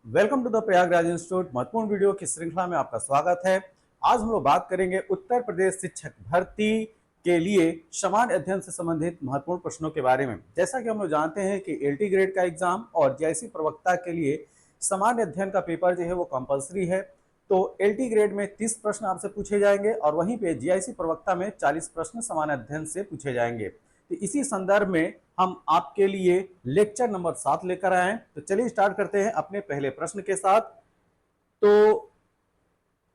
Welcome to the Prayagraj institute. महत्वपूर्ण video की श्रृंखला में आपका स्वागत है। आज हम लोग बात करेंगे उत्तर प्रदेश शिक्षक भर्ती के लिए समान अध्ययन से संबंधित महत्वपूर्ण प्रश्नों के बारे में। जैसा कि हम लोग जानते हैं कि एलटी ग्रेड का एग्जाम और जेआईसी प्रवक्ता के लिए समान अध्ययन का पेपर जो है वो कंपलसरी है। तो एलटी ग्रेड में 30 प्रश्न आपसे पूछे जाएंगे और वहीं पे जीआईसी प्रवक्ता में 40 प्रश्न समान अध्ययन से पूछे जाएंगे। तो इसी संदर्भ में हम आपके लिए लेक्चर नंबर 7 लेकर आए हैं। तो चलिए स्टार्ट करते हैं अपने पहले प्रश्न के साथ। तो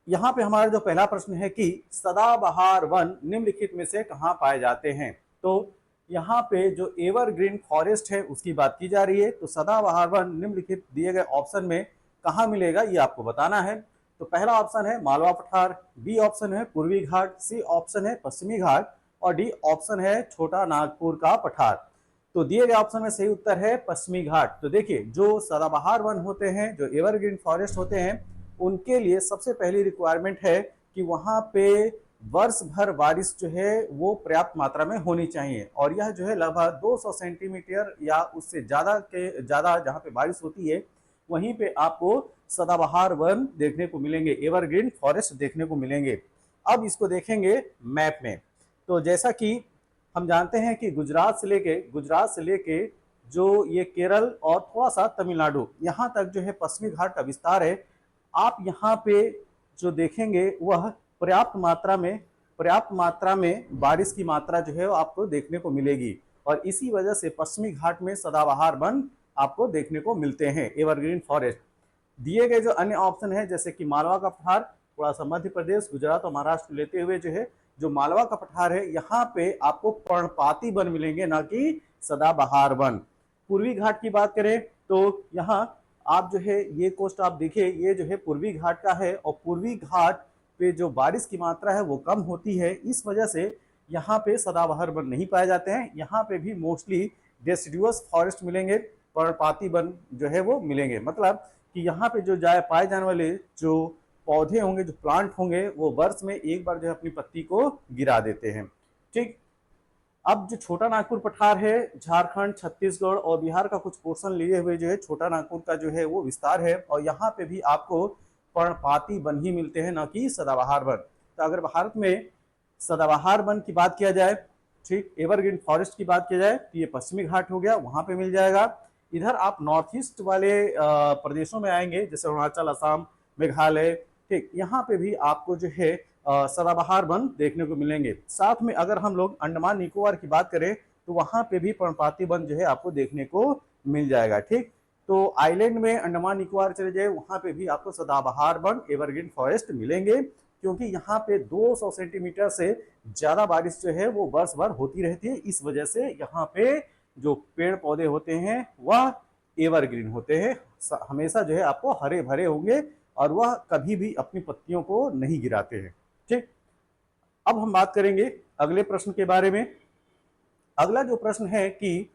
यहाँ पे हमारा जो पहला प्रश्न है कि सदाबहार वन निम्नलिखित में से कहाँ पाए जाते हैं। तो यहाँ पे जो एवरग्रीन फॉरेस्ट है उसकी बात की जा रही है। तो सदाबहार वन निम्नलिखित दिए गए ऑप्शन में कहाँ मिलेगा ये आपको बताना है। तो पहला ऑप्शन है मालवा पठार, बी ऑप्शन है पूर्वी घाट, सी ऑप्शन है पश्चिमी घाट और डी ऑप्शन है छोटा नागपुर का पठार। तो दिए गए ऑप्शन में सही उत्तर है पश्चिमी घाट। तो देखिए जो सदाबहार वन होते हैं, जो एवरग्रीन फॉरेस्ट होते हैं, उनके लिए सबसे पहली रिक्वायरमेंट है कि वहां पे वर्ष भर बारिश जो है वो पर्याप्त मात्रा में होनी चाहिए और यह जो है लगभग 200 सेंटीमीटर या उससे ज्यादा के ज्यादा जहाँ पे बारिश होती है वहीं पे आपको सदाबहार वन देखने को मिलेंगे, एवरग्रीन फॉरेस्ट देखने को मिलेंगे। अब इसको देखेंगे मैप में। तो जैसा कि हम जानते हैं कि गुजरात से लेके जो ये केरल और थोड़ा सा तमिलनाडु यहाँ तक जो है पश्चिमी घाट का विस्तार है। आप यहाँ पे जो देखेंगे वह पर्याप्त मात्रा में बारिश की मात्रा जो है वो आपको देखने को मिलेगी और इसी वजह से पश्चिमी घाट में सदाबहार वन आपको देखने को मिलते हैं, एवरग्रीन फॉरेस्ट। दिए गए जो अन्य ऑप्शन है जैसे कि मालवा का पठार, थोड़ा सा मध्य प्रदेश, गुजरात और महाराष्ट्र लेते हुए जो है जो मालवा का पठार है यहाँ पे आपको पर्णपाती वन मिलेंगे, ना कि सदाबहार वन। पूर्वी घाट की बात करें तो यहाँ आप जो है ये कोस्ट आप देखिए, ये जो है पूर्वी घाट का है और पूर्वी घाट पे जो बारिश की मात्रा है वो कम होती है, इस वजह से यहाँ पे सदाबहार वन नहीं पाए जाते हैं। यहाँ पे भी मोस्टली डेसिडुअस फॉरेस्ट मिलेंगे, पर्णपाती वन जो है वो मिलेंगे। मतलब कि यहाँ पे जो पाए जाने वाले जो पौधे होंगे, जो प्लांट होंगे, वो वर्ष में एक बार जो है अपनी पत्ती को गिरा देते हैं। ठीक। अब जो छोटा नागपुर पठार है, झारखंड, छत्तीसगढ़ और बिहार का कुछ पोर्शन लिए हुए जो है छोटा नागपुर का जो है वो विस्तार है और यहाँ पे भी आपको पर्णपाती वन ही मिलते हैं, ना कि सदाबहार वन। तो अगर भारत में सदाबहार वन की बात किया जाए, ठीक, एवरग्रीन फॉरेस्ट की बात किया जाए तो ये पश्चिमी घाट हो गया, वहां पे मिल जाएगा। इधर आप नॉर्थ ईस्ट वाले प्रदेशों में आएंगे जैसे अरुणाचल, असम, मेघालय, ठीक, यहाँ पे भी आपको जो है सदाबहार वन देखने को मिलेंगे। साथ में अगर हम लोग अंडमान निकोबार की बात करें तो वहां पे भी पर्णपाती वन जो है आपको देखने को मिल जाएगा। ठीक। तो आइलैंड में अंडमान निकोबार चले जाए वहां पे भी आपको सदाबहार वन, एवरग्रीन फॉरेस्ट मिलेंगे, क्योंकि यहाँ पे 200 सेंटीमीटर से ज्यादा बारिश जो है वो वर्ष भर होती रहती है। इस वजह से यहाँ पे जो पेड़ पौधे होते हैं वह एवरग्रीन होते हैं, हमेशा जो है आपको हरे भरे होंगे और वह कभी भी अपनी पत्तियों को नहीं गिराते हैं। ठीक। अब हम बात करेंगे अगले प्रश्न के बारे में। अगला जो प्रश्न है कि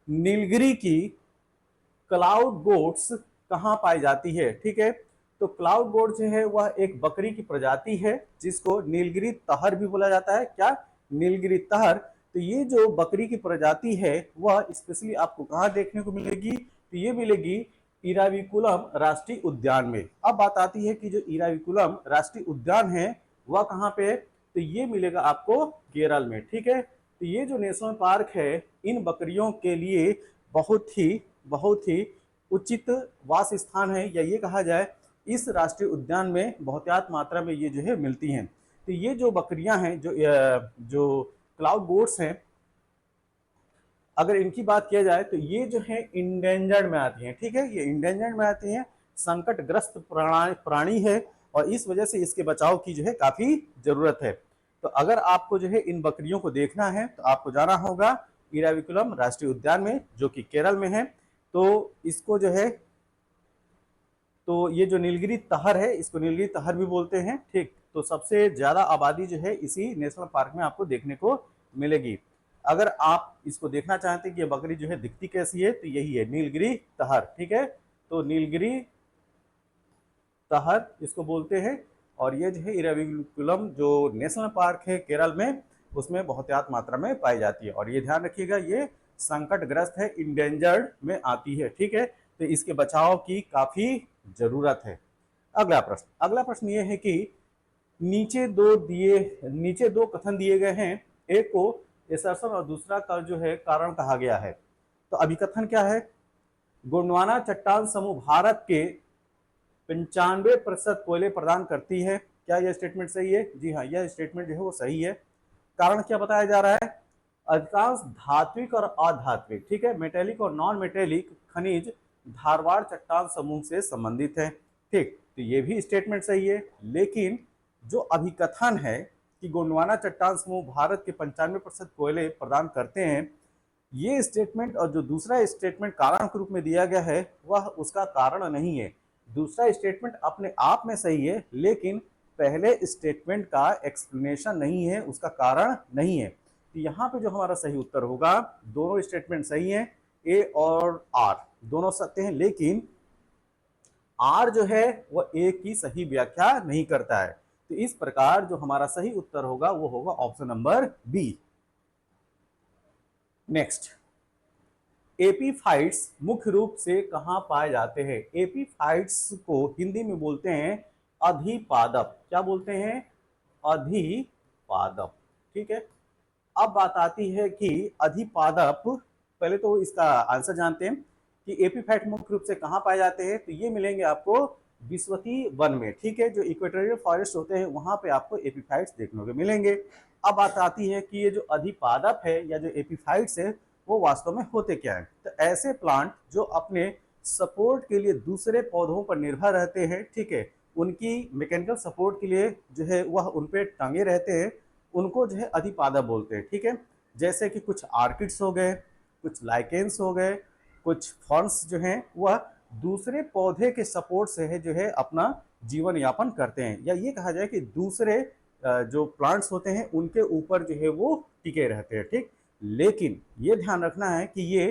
नीलगिरी की क्लाउड गोट्स कहाँ पाई जाती है। ठीक है। तो क्लाउड गोट जो है वह एक बकरी की प्रजाति है जिसको नीलगिरी तहर भी बोला जाता है। क्या? नीलगिरी तहर। तो ये जो बकरी की प्रजाति है वह स्पेशली आपको कहाँ देखने को मिलेगी? तो ये मिलेगी इराविकुलम राष्ट्रीय उद्यान में। अब बात आती है कि जो इराविकुलम राष्ट्रीय उद्यान है वह कहाँ पे है? तो ये मिलेगा आपको केरल में। ठीक है। तो ये जो नेशनल पार्क है इन बकरियों के लिए बहुत ही उचित वास स्थान है, या ये कहा जाए इस राष्ट्रीय उद्यान में बहुतायत मात्रा में ये जो है मिलती हैं। तो ये जो बकरियां हैं, जो क्लाउड गोट्स हैं, अगर इनकी बात किया जाए तो ये जो है इंडेंजर्ड में आती हैं। ठीक है। ये इंडेंजर्ड में आती हैं, संकटग्रस्त प्राणी है और इस वजह से इसके बचाव की जो है काफी जरूरत है। तो अगर आपको जो है इन बकरियों को देखना है तो आपको जाना होगा इराविकुलम राष्ट्रीय उद्यान में, जो कि केरल में है। तो इसको जो है, तो ये जो नीलगिरी तहर है इसको नीलगिरी तहर भी बोलते हैं। ठीक। तो सबसे ज्यादा आबादी जो है इसी नेशनल पार्क में आपको देखने को मिलेगी। अगर आप इसको देखना चाहते हैं कि ये बकरी जो है दिखती कैसी है तो यही है नीलगिरी तहर। ठीक है। तो नीलगिरी तहर इसको बोलते हैं और ये जो है इराविकुलम जो नेशनल पार्क है केरल में उसमें बहुतायत मात्रा में पाई जाती है। और ये ध्यान रखिएगा ये संकटग्रस्त है, इंडेंजर्ड में आती है। ठीक है। तो इसके बचाव की काफी जरूरत है। अगला प्रश्न ये है कि नीचे दो कथन दिए गए हैं, एक को असर्शन और दूसरा का जो है कारण कहा गया है। तो अभिकथन क्या है? गोंडवाना चट्टान समूह भारत के 95% कोयले प्रदान करती है। क्या यह स्टेटमेंट सही है? जी हाँ, यह स्टेटमेंट जो है वो सही है। कारण क्या बताया जा रहा है? अधिकांश धात्विक और अधात्विक, ठीक है, मेटेलिक और नॉन मेटेलिक खनिज धारवाड़ चट्टान समूह से संबंधित है। ठीक, तो ये भी स्टेटमेंट सही है, लेकिन जो अभिकथन है कि गोंडवाना चट्टान समूह भारत के 95% कोयले प्रदान करते हैं, ये स्टेटमेंट और जो दूसरा स्टेटमेंट कारण के रूप में दिया गया है वह उसका कारण नहीं है। दूसरा स्टेटमेंट अपने आप में सही है, लेकिन पहले स्टेटमेंट का एक्सप्लेनेशन नहीं है, उसका कारण नहीं है। तो यहाँ पे जो हमारा सही उत्तर होगा, दोनों स्टेटमेंट सही हैं, ए और आर दोनों सत्य हैं, लेकिन आर जो है वह ए की सही व्याख्या नहीं करता है। तो इस प्रकार जो हमारा सही उत्तर होगा वो होगा option number B. Next, epiphytes मुख्य रूप से कहां पाए जाते हैं? एपीफाइट्स को हिंदी में बोलते हैं अधिपादप। क्या बोलते हैं? अधिपादप। ठीक है, अब बात आती है कि अधिपादप, पहले तो इसका आंसर जानते हैं कि एपीफाइट मुख्य रूप से कहां पाए जाते हैं। तो ये मिलेंगे आपको विश्वती वन में, ठीक है, जो इक्वेटोरियल फॉरेस्ट होते हैं वहां पे आपको एपीफाइट्स देखने को मिलेंगे। अब बात आती है कि ये जो अधिपादप है या जो एपीफाइट्स है वो वास्तव में होते क्या है। तो ऐसे प्लांट जो अपने सपोर्ट के लिए दूसरे पौधों पर निर्भर रहते हैं, ठीक है, उनकी मैकेनिकल सपोर्ट के लिए जो है वह उन पे टंगे रहते हैं, उनको जो है अधिपादप बोलते हैं। ठीक है, जैसे कि कुछ आर्किड्स हो गए, कुछ लाइकेंस हो गए, कुछ फर्न्स जो हैं वह दूसरे पौधे के सपोर्ट से है जो है अपना जीवन यापन करते हैं, या ये कहा जाए कि दूसरे जो प्लांट्स होते हैं उनके ऊपर जो है वो टिके रहते हैं। ठीक, लेकिन ये ध्यान रखना है कि ये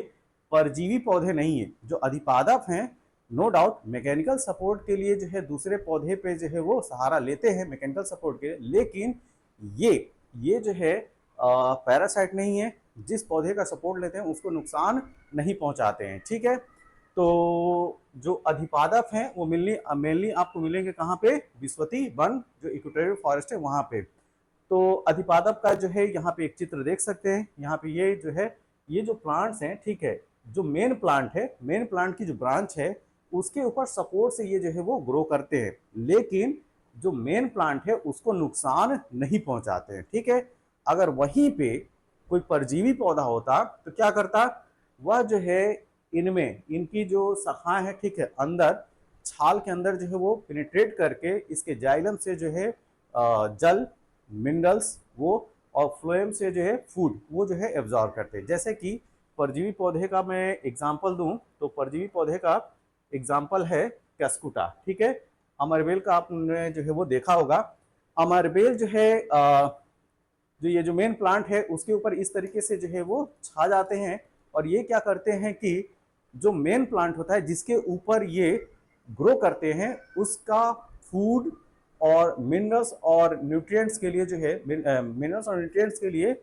परजीवी पौधे नहीं है। जो अधिपादप हैं, नो डाउट मैकेनिकल सपोर्ट के लिए जो है दूसरे पौधे पे जो है वो सहारा लेते हैं मैकेनिकल सपोर्ट के, लेकिन ये जो है पैरासाइट नहीं है। जिस पौधे का सपोर्ट लेते हैं उसको नुकसान नहीं पहुंचाते हैं। ठीक है, तो जो अधिपादप हैं वो मेनली आपको मिलेंगे कहाँ पे? विश्वती वन, जो इक्वेटोरियल फॉरेस्ट है वहां पे। तो अधिपादप का जो है यहाँ पे एक चित्र देख सकते हैं। यहाँ पे ये जो है, ये जो प्लांट्स हैं, ठीक है, जो मेन प्लांट है, मेन प्लांट की जो ब्रांच है उसके ऊपर सपोर्ट से ये जो है वो ग्रो करते हैं, लेकिन जो मेन प्लांट है उसको नुकसान नहीं पहुंचाते हैं। ठीक है, अगर वहीं पे कोई परजीवी पौधा होता तो क्या करता? वह जो है इनमें, इनकी जो शाखाएं हैं, ठीक है, अंदर छाल के अंदर जो है वो पेनिट्रेट करके इसके जाइलम से जो है जल, मिनरल्स वो, और फ्लोएम से जो है फूड वो जो है एब्जॉर्ब करते हैं। जैसे कि परजीवी पौधे का मैं एग्जांपल दूं तो परजीवी पौधे का एग्जांपल है कैस्कुटा। ठीक है, अमरबेल का आपने जो है वो देखा होगा। अमरबेल जो है जो ये जो मेन प्लांट है उसके ऊपर इस तरीके से जो है वो छा जाते हैं, और ये क्या करते हैं कि जो मेन प्लांट होता है जिसके ऊपर ये ग्रो करते हैं उसका फूड और मिनरल्स और न्यूट्रिएंट्स के लिए जो है मिनरल्स और न्यूट्रिएंट्स के लिए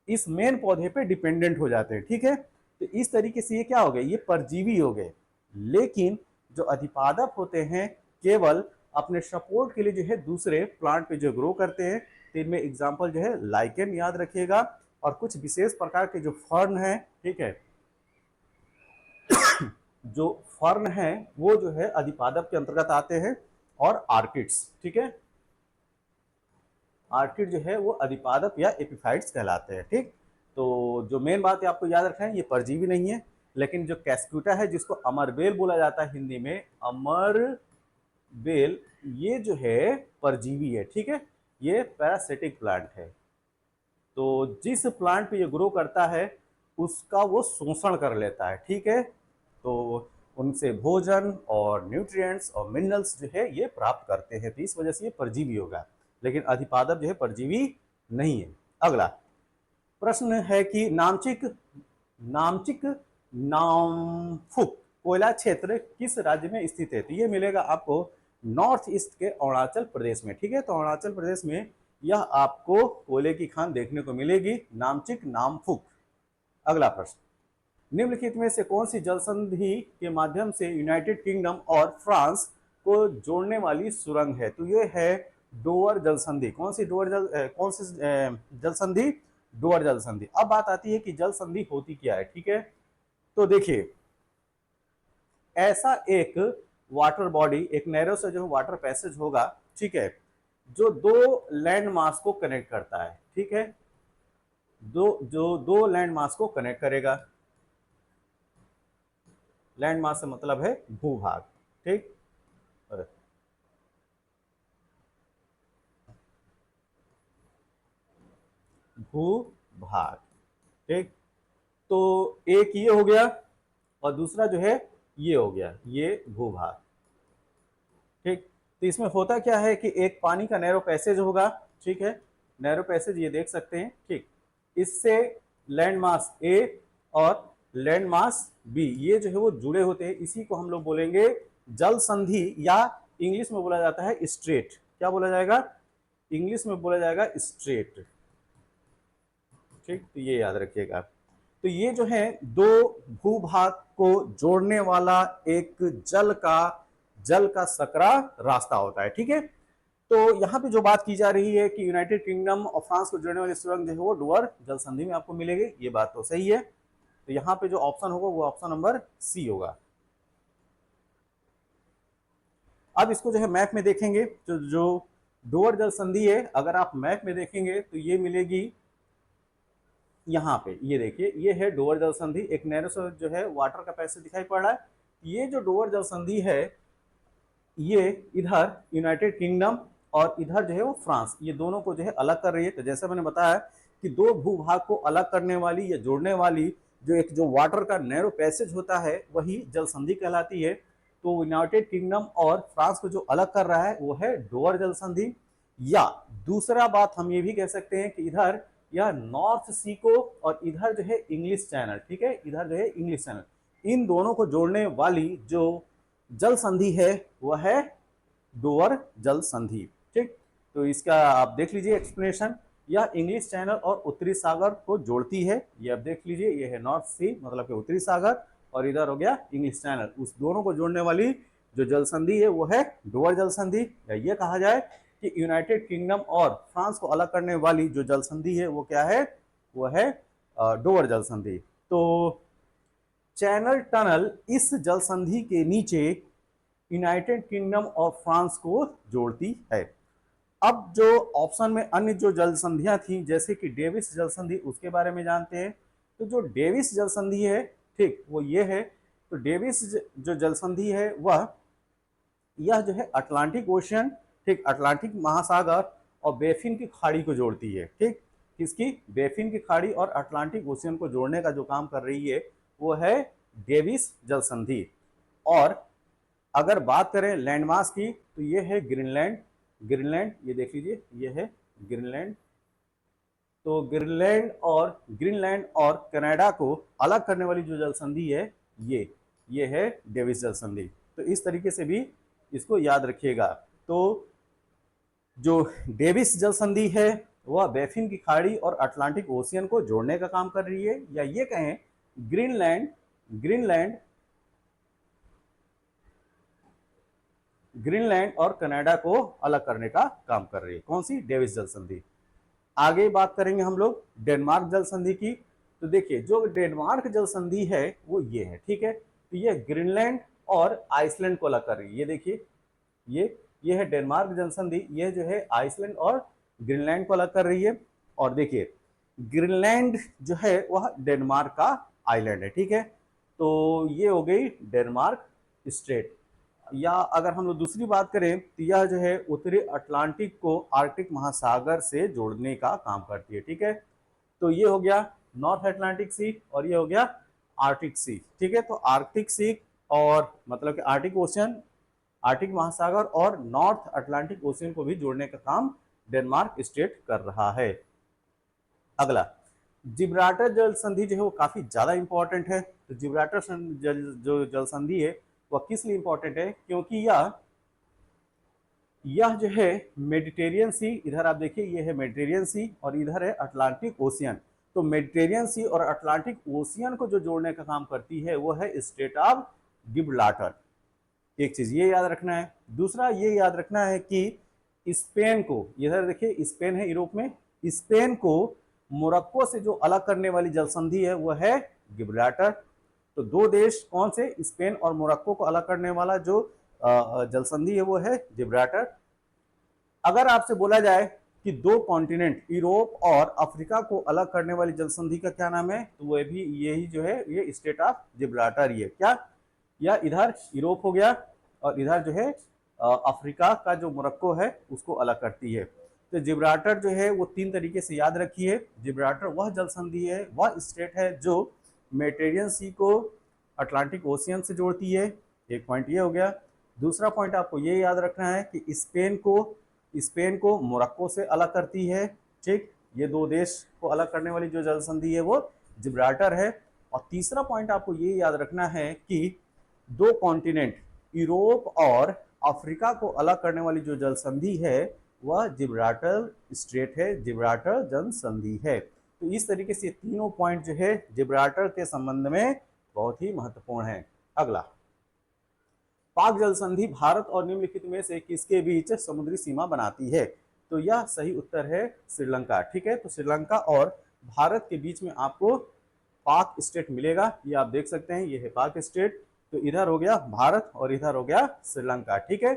इस मेन पौधे पे डिपेंडेंट हो जाते हैं। ठीक है, तो इस तरीके से ये क्या हो गए? ये परजीवी हो गए। लेकिन जो अधिपादप होते हैं केवल अपने सपोर्ट के लिए जो है दूसरे प्लांट पे जो ग्रो करते हैं। तो इनमें एग्जाम्पल जो है लाइकेन याद रखिएगा, और कुछ विशेष प्रकार के जो फर्न है, ठीक है, जो फर्न है वो जो है अधिपादप के अंतर्गत आते हैं, और आर्किड्स। ठीक है, आर्किड जो है वो अधिपादप या एपिफाइट्स कहलाते हैं। ठीक, तो जो मेन बात है आपको याद रखना है, ये परजीवी नहीं है, लेकिन जो कैस्क्यूटा है जिसको अमरबेल बोला जाता है हिंदी में, अमरबेल, ये जो है परजीवी है। ठीक है, ये पैरासिटिक प्लांट है। तो जिस प्लांट पे ये ग्रो करता है उसका वो शोषण कर लेता है। ठीक है, तो उनसे भोजन और न्यूट्रिएंट्स और मिनरल्स जो है ये प्राप्त करते हैं, तो इस वजह से ये परजीवी होगा। लेकिन अधिपादप जो है परजीवी नहीं है। अगला प्रश्न है कि नामचिक नामचिक नामफुक कोयला क्षेत्र किस राज्य में स्थित है? तो ये मिलेगा आपको नॉर्थ ईस्ट के अरुणाचल प्रदेश में। ठीक है, तो अरुणाचल प्रदेश में यह आपको कोयले की खान देखने को मिलेगी, नामचिक नामफुक। अगला प्रश्न, निम्नलिखित में से कौन सी जल संधि के माध्यम से यूनाइटेड किंगडम और फ्रांस को जोड़ने वाली सुरंग है? तो ये है डोवर जल संधि। कौन सी कौन सी जल संधि? डोवर जल संधि। अब बात आती है कि जल संधि होती क्या है, ठीक है। तो देखिए, ऐसा एक वाटर बॉडी, एक नैरो से जो वाटर पैसेज होगा, ठीक है, जो दो लैंड मास को कनेक्ट करता है, ठीक है, दो लैंड मास को कनेक्ट करेगा। लैंड मास से मतलब है भूभाग, ठीक। भूभाग, ठीक। तो एक ये हो गया और दूसरा जो है ये हो गया, ये भूभाग, ठीक। तो इसमें होता क्या है कि एक पानी का नैरो पैसेज होगा, ठीक है, नैरो पैसेज ये देख सकते हैं, ठीक। इससे लैंड मास ए और लैंड मास बी ये जो है वो जुड़े होते हैं। इसी को हम लोग बोलेंगे जल संधि, या इंग्लिश में बोला जाता है स्ट्रेट। क्या बोला जाएगा? इंग्लिश में बोला जाएगा स्ट्रेट, ठीक। तो ये याद रखिएगा। तो ये जो है दो भूभाग को जोड़ने वाला एक जल का सकरा रास्ता होता है, ठीक है। तो यहाँ पे जो बात की जा रही है कि यूनाइटेड किंगडम और फ्रांस को जोड़ने वाली सुरंग जो है वो डोवर जल संधि में आपको मिलेगी, ये बात तो सही है। तो यहाँ पे जो ऑप्शन होगा वो ऑप्शन नंबर सी होगा। अब इसको जो है मैप में देखेंगे, तो जो डोवर जल संधि है, अगर आप मैप में देखेंगे तो ये मिलेगी यहाँ पे। ये देखिए, ये है डोवर जल संधि, एक नैरो से जो है वाटर का पैसेज दिखाई पड़ रहा है। ये जो डोवर जल संधि है, ये इधर यूनाइटेड किंगडम और इधर जो है वो फ्रांस, ये दोनों को जो है अलग कर रही है। तो जैसा मैंने बताया कि दो भूभाग को अलग करने वाली या जोड़ने वाली जो वाटर का नैरो पैसेज होता है, वही जल संधि कहलाती है। तो यूनाइटेड किंगडम और फ्रांस को जो अलग कर रहा है वो है डोवर जल संधि। या दूसरा बात हम ये भी कह सकते हैं कि इधर यह नॉर्थ सी को और इधर जो है इंग्लिश चैनल, ठीक है, इधर जो है इंग्लिश चैनल, इन दोनों को जोड़ने वाली जो जल संधि है वह है डोवर जल संधि, ठीक। तो इसका आप देख लीजिए एक्सप्लेनेशन। यह इंग्लिश चैनल और उत्तरी सागर को जोड़ती है। ये आप देख लीजिए, ये है नॉर्थ सी मतलब कि उत्तरी सागर, और इधर हो गया इंग्लिश चैनल। उस दोनों को जोड़ने वाली जो जल संधि है वो है डोवर जल संधि। या ये कहा जाए कि यूनाइटेड किंगडम और फ्रांस को अलग करने वाली जो जल संधि है वो क्या है? वो है डोवर जल संधि। तो चैनल टनल इस जल संधि के नीचे यूनाइटेड किंगडम और फ्रांस को जोड़ती है। अब जो ऑप्शन में अन्य जो जल संधियां थी, जैसे कि डेविस जल संधि, उसके बारे में जानते हैं। तो जो डेविस जल संधि है, ठीक, वो ये है। तो डेविस जो जल संधि है वह यह जो है अटलांटिक ओशियन, ठीक, अटलांटिक महासागर और बेफिन की खाड़ी को जोड़ती है, ठीक। किसकी? बेफिन की खाड़ी और अटलांटिक ओशियन को जोड़ने का जो काम कर रही है वो है डेविस जल संधि। और अगर बात करें लैंडमास की तो ये है ग्रीनलैंड। ग्रीनलैंड ये देख लीजिए, ये है ग्रीनलैंड। तो ग्रीनलैंड और कनाडा को अलग करने वाली जो जल संधि है ये है डेविस जल संधि। तो इस तरीके से भी इसको याद रखिएगा। तो जो डेविस जल संधि है वह बेफिन की खाड़ी और अटलांटिक ओशियन को जोड़ने का काम कर रही है, या ये कहें ग्रीनलैंड ग्रीनलैंड ग्रीनलैंड और कनाडा को अलग करने का काम कर रही है। कौन सी? डेविस जल संधि। आगे बात करेंगे हम लोग डेनमार्क जल संधि की। तो देखिए, जो डेनमार्क जल संधि है वो ये है, ठीक है। तो ये ग्रीनलैंड और आइसलैंड को अलग कर रही है। ये देखिए, ये है डेनमार्क जल संधि, ये जो है आइसलैंड और ग्रीनलैंड को अलग कर रही है। और देखिए, ग्रीनलैंड जो है वह डेनमार्क का आइलैंड है, ठीक है। तो ये हो गई डेनमार्क स्टेट। या अगर हम लोग दूसरी बात करें तो यह जो है उत्तरी अटलांटिक को आर्कटिक महासागर से जोड़ने का काम करती है, ठीक है। तो ये हो गया नॉर्थ अटलांटिक सी और ये हो गया आर्कटिक सी, ठीक है। तो आर्कटिक सी और मतलब कि आर्कटिक ओशियन, आर्कटिक महासागर और नॉर्थ अटलांटिक ओशियन को भी जोड़ने का काम डेनमार्क स्टेट कर रहा है। अगला जिब्राल्टर जल संधि जो है वो काफी ज्यादा इंपॉर्टेंट है। तो जिब्राल्टर जो जल संधि है वह किस लिए इंपॉर्टेंट है? क्योंकि यह जो है मेडिटेरियन सी, इधर आप देखिए ये है मेडिटेरियन सी और इधर है अटलांटिक ओशियन। तो मेडिटेरियन सी और अटलांटिक ओशियन को जो जोड़ने का काम करती है वो है स्ट्रेट ऑफ गिब्राल्टर। एक चीज ये याद रखना है। दूसरा ये याद रखना है कि स्पेन को, इधर देखिए स्पेन है यूरोप में, स्पेन को मोरक्को से जो अलग करने वाली जल संधि है वो है गिब्राल्टर। तो दो देश कौन से, स्पेन और मोरक्को को अलग करने वाला जो जल संधि है वो है गिब्राल्टर। अगर आपसे बोला जाए कि दो कॉन्टिनेंट यूरोप और अफ्रीका को अलग करने वाली जल संधि का क्या नाम है, तो वो भी यही जो है ये स्टेट ऑफ गिब्राल्टर ही है। क्या, या इधर यूरोप हो गया और इधर जो है अफ्रीका का जो मोरक्को है उसको अलग करती है। तो जिब्राल्टर जो है वो तीन तरीके से याद रखिए। जिब्राल्टर वह जल संधि है, वह स्टेट है जो मेडिटेरियन सी को अटलांटिक ओशियन से जोड़ती है। एक पॉइंट ये हो गया। दूसरा पॉइंट आपको ये याद रखना है कि स्पेन को मोरक्को से अलग करती है। ठीक, ये दो देश को अलग करने वाली जो जल संधि है वो जिब्राल्टर है। और तीसरा पॉइंट आपको ये याद रखना है कि दो कॉन्टिनेंट यूरोप और अफ्रीका को अलग करने वाली जो जल संधि है वह जिब्राल्टर स्ट्रेट है, जिब्राल्टर जल संधि है। तो इस तरीके से तीनों पॉइंट जो है जिब्राल्टर के संबंध में बहुत ही महत्वपूर्ण है। अगला, पाक जल संधि भारत और निम्नलिखित में से किसके बीच समुद्री सीमा बनाती है? तो यह सही उत्तर है श्रीलंका। ठीक है, तो श्रीलंका और भारत के बीच में आपको पाक स्टेट मिलेगा। ये आप देख सकते हैं, ये है पाक स्टेट। तो इधर हो गया भारत और इधर हो गया श्रीलंका। ठीक है,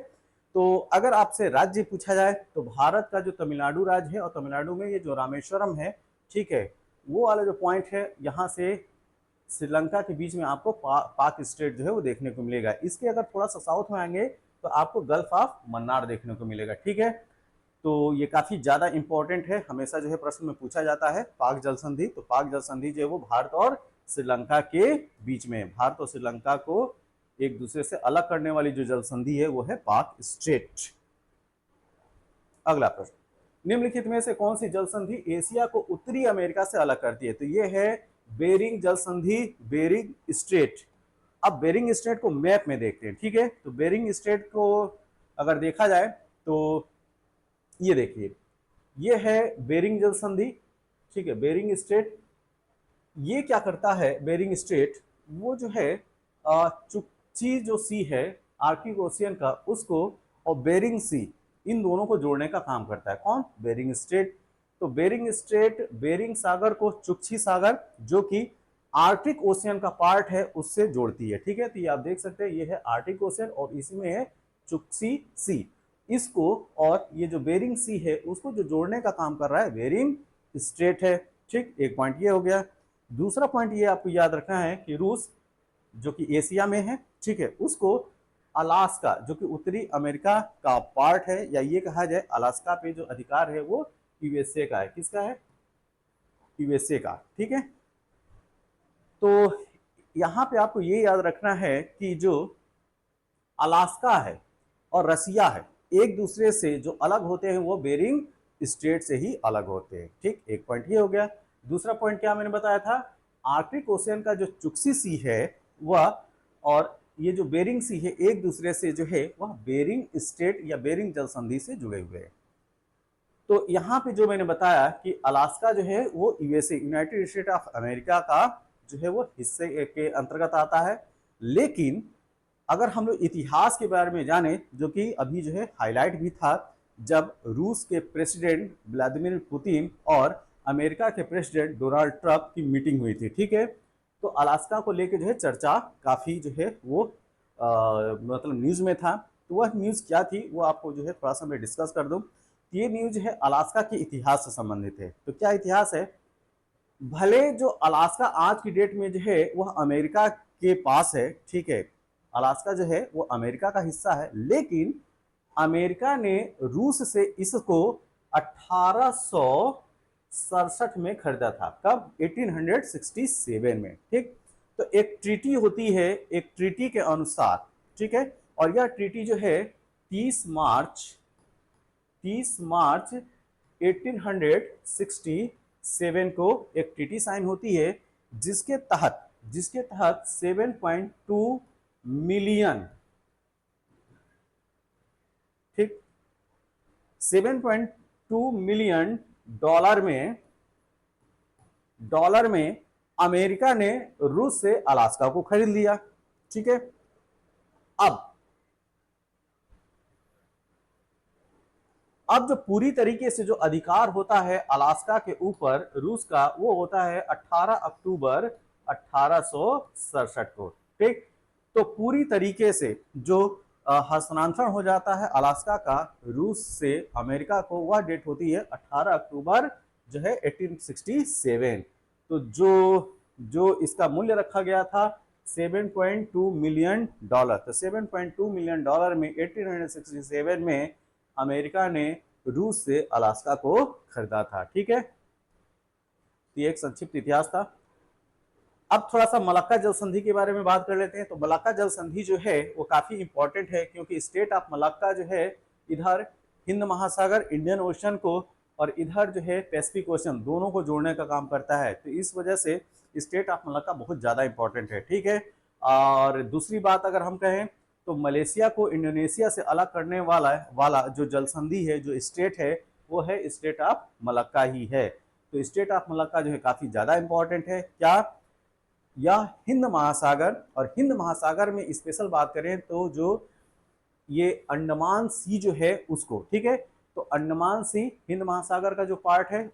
तो अगर आपसे राज्य पूछा जाए तो भारत का जो तमिलनाडु राज्य है और तमिलनाडु में ये जो रामेश्वरम है, ठीक है, वो वाला जो पॉइंट है यहाँ से श्रीलंका के बीच में आपको पाक स्टेट जो है वो देखने को मिलेगा। इसके अगर थोड़ा सा साउथ में आएंगे तो आपको गल्फ ऑफ मन्नार देखने को मिलेगा। ठीक है, तो ये काफी ज्यादा इंपॉर्टेंट है, हमेशा जो है प्रश्न में पूछा जाता है पाक जल संधि। तो पाक जल संधि जो है वो भारत और श्रीलंका के बीच में, भारत और श्रीलंका को एक दूसरे से अलग करने वाली जो जल संधि है वो है पाक स्ट्रेट। अगला प्रश्न, निम्नलिखित में से कौन सी जल संधि एशिया को उत्तरी अमेरिका से अलग करती है? तो ये है बेरिंग जल संधि, बेरिंग स्ट्रेट। अब बेरिंग स्ट्रेट को मैप में देखते हैं। ठीक है, तो बेरिंग स्ट्रेट को अगर देखा जाए तो ये देखिए, ये है बेरिंग जल संधि। ठीक है, बेरिंग स्ट्रेट ये क्या करता है, बेरिंग स्ट्रेट वो जो है चुक्ची जो सी है आर्कटिक ओशियन का, उसको और बेरिंग सी, इन दोनों को जोड़ने का काम करता है। कौन? Bering Strait. तो बेरिंग स्ट्रेट बेरिंग सागर को चुक्ची सागर जो कि आर्कटिक ओशियन का पार्ट है उससे जोड़ती है। ठीक है, तो ये आप देख सकते हैं, ये है आर्कटिक ओशियन और इसमें है चुक्ची सी। इसको और ये जो बेरिंग सी है उसको जो जोड़ने का काम कर रहा है बेरिंग स्ट्रेट है। ठीक, एक पॉइंट ये हो गया। दूसरा पॉइंट ये आपको याद रखना है कि रूस जो कि एशिया में है, ठीक है, उसको अलास्का जो कि उत्तरी अमेरिका का पार्ट है, या ये कहा जाए अलास्का पे जो अधिकार है वो यूएसए का है। किसका है? यूएसए का। ठीक है, तो यहाँ पे आपको ये याद रखना है कि जो अलास्का है और रसिया है एक दूसरे से जो अलग होते हैं वो बेरिंग स्ट्रेट से ही अलग होते हैं। ठीक, एक पॉइंट ये हो गया। दूसरा पॉइंट क्या मैंने बताया था, आर्कटिक ओशियन का जो चुक्सी सी है वह और ये जो बेरिंग सी है एक दूसरे से जो है वह बेरिंग स्ट्रेट या बेरिंग जल संधि से जुड़े हुए हैं। तो यहाँ पे जो मैंने बताया कि अलास्का जो है वो USA, United state of America का जो है वो हिस्से के अंतर्गत आता है। लेकिन अगर हम लोग इतिहास के बारे में जाने, जो कि अभी जो है हाईलाइट भी था जब रूस के प्रेसिडेंट व्लादिमीर पुतिन और अमेरिका के प्रेसिडेंट डोनाल्ड ट्रंप की मीटिंग हुई थी। ठीक है, तो अलास्का को लेकर जो है चर्चा काफ़ी जो है वो मतलब न्यूज़ में था। तो वह न्यूज़ क्या थी वो आपको जो है थोड़ा सा मैं डिस्कस कर दूँ। ये न्यूज़ है अलास्का के इतिहास से संबंधित है। तो क्या इतिहास है, भले जो अलास्का आज की डेट में जो है वह अमेरिका के पास है, ठीक है, अलास्का जो है वो अमेरिका का हिस्सा है, लेकिन अमेरिका ने रूस से इसको 1867 में खरीदा था। कब? 1867 में। ठीक, तो एक ट्रीटी होती है, एक ट्रीटी के अनुसार, ठीक है, और यह ट्रीटी जो है 30 मार्च 1867 को एक ट्रीटी साइन होती है जिसके तहत 7.2 मिलियन, ठीक, 7.2 मिलियन डॉलर में डॉलर में अमेरिका ने रूस से अलास्का को खरीद लिया। ठीक है, अब जो पूरी तरीके से जो अधिकार होता है अलास्का के ऊपर रूस का, वो होता है 18 अक्टूबर 1867 को। ठीक, तो पूरी तरीके से जो हस्तांतरण हो जाता है अलास्का का रूस से अमेरिका को, वह डेट होती है 18 अक्टूबर जो है 1867। तो जो इसका मूल्य रखा गया था 7.2 मिलियन डॉलर। तो 7.2 मिलियन डॉलर में 1867 में अमेरिका ने रूस से अलास्का को खरीदा था। ठीक है, ये एक संक्षिप्त इतिहास था। अब थोड़ा सा मलक्का जल संधि के बारे में बात कर लेते हैं। तो मलक्का जल संधि जो है वो काफी इंपॉर्टेंट है, क्योंकि स्टेट ऑफ मलक्का जो है इधर हिंद महासागर इंडियन ओशन को और इधर जो है पैसिफिक ओशन दोनों को जोड़ने का काम करता है। तो इस वजह से स्टेट ऑफ मलक्का बहुत ज्यादा इंपॉर्टेंट है। ठीक है, और दूसरी बात अगर हम कहें तो मलेशिया को इंडोनेशिया से अलग करने वाला जो जल संधि है, जो स्टेट है, वो है स्टेट ऑफ मलक्का ही है। तो स्टेट ऑफ मलक्का जो है काफी ज्यादा इंपॉर्टेंट है। क्या, या हिंद महासागर, और हिंद महासागर में स्पेशल बात करें तो जो ये अंडमान सी जो है उसको, ठीक है, तो अंडमान सी हिंद महासागर का जो पार्ट है